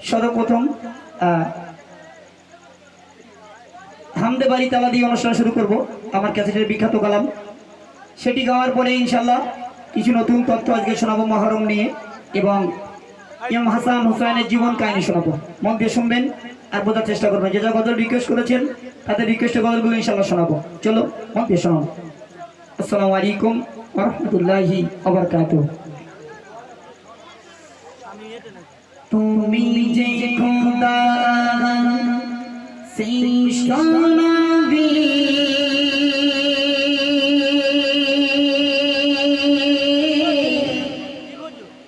সর্বপ্রথম হামদে বাড়ি তালা দিয়ে অনুষ্ঠান শুরু করব। আমার ক্যাসেটের বিখ্যাত কালাম সেটি গাওয়ার পরে ইনশাল্লাহ কিছু নতুন তথ্য আজকে শোনাবো মহরম নিয়ে, এবং ইমাম হাসান হুসাইনের জীবন কাহিনী শোনাবো। মন দিয়ে শুনবেন আর বোঝার চেষ্টা করবেন। যে যা গজল রিকোয়েস্ট করেছেন তাদের রিকোয়েস্টের গজলগুলো ইনশাল্লাহ শোনাবো। চলো মন দিয়ে শোনাবো। আসসালামু আলাইকুম ওয়া রাহমাতুল্লাহি ওয়া বারাকাতুহু। তুমি যে খোদা শ্রেষ্ঠ নবী,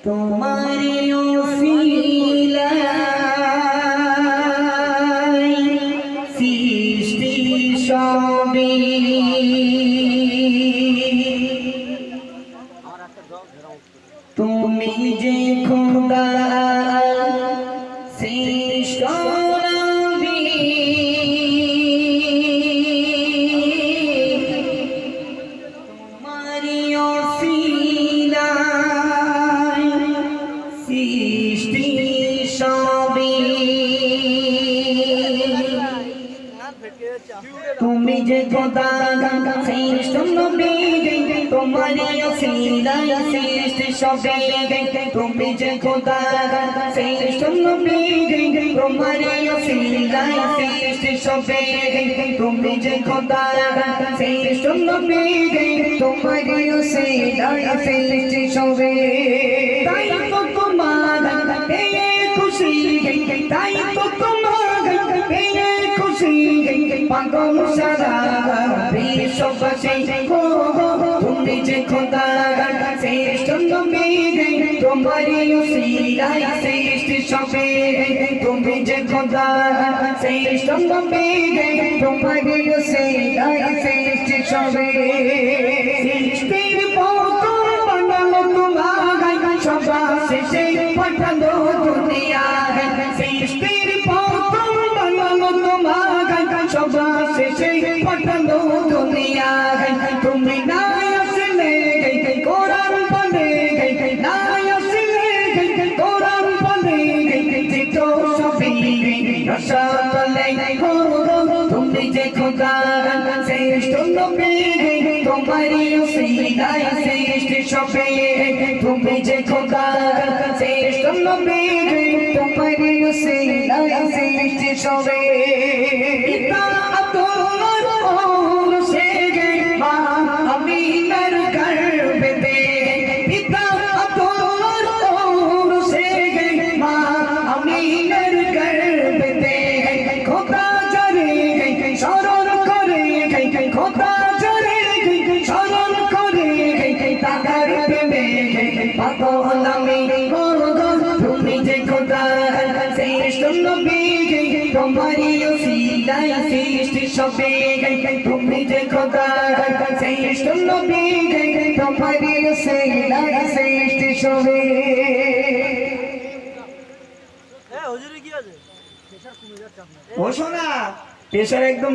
তোমার ওসিলায় সৃষ্টি সবে, তুমি যে খোদা শ্রেষ্ঠ নবী, তোমার ওসিলায় সৃষ্টি সবে, তুমি যে খোদা শ্রেষ্ঠ নবী, তোমার ওসিলায় সৃষ্টি সবে, তুমি যে খোদা শ্রেষ্ঠ নবী, তোমার ওসিলায় সৃষ্টি সবে, তুমি যে খোদা শ্রেষ্ঠ নবী, তোমার ওসিলায় সৃষ্টি সবে। তাই তো তোমার পেয়ে খুশি, তাই তো তোমার পেয়ে খুশি পাগল সারা বিশ্ববাসী। তুমি যে খোদা শ্রেষ্ঠ নবী, তোমার ওসিলায় সৃষ্টি সবে, তুমি যে খোদা শ্রেষ্ঠ নবী, তোমার ওসিলায় সৃষ্টি সবে। সৃষ্টির প্রথম বানালো তোমায়, সবার শেষে পাঠালো দুনিয়ায়। সৃষ্টির প্রথম বানালো তোমায়, সবার শেষে পাঠালো দুনিয়ায়। তুমি না আসলে কোরআন পড়ে, না আসলে কোরআন পড়ে দিত সবই রসাতলে। তুমি যে খোদা শ্রেষ্ঠ নবী, তোমার ওসিলায় সৃষ্টি সবে, তুমি যে খোদা শ্রেষ্ঠ নবী, তোমার ওসিলায় সৃষ্টি সবে। পিতা আদর ওর সে মা আমিনার গর্ভে, পিতা আদর ওর সে মা আমিনার গর্ভে। খোদা জরে শরণ করে, খোদা জরে শরণ করে তাকার প্রেমে পাগল আমি। তুমি যে খোদা শ্রেষ্ঠ নবী, তোমার ওসিলায় সৃষ্টি সবে, তুমি যে খোদা শ্রেষ্ঠ নবী, তোমার ওসিলায় সৃষ্টি সবে। ও শোনা প্রেশার একদম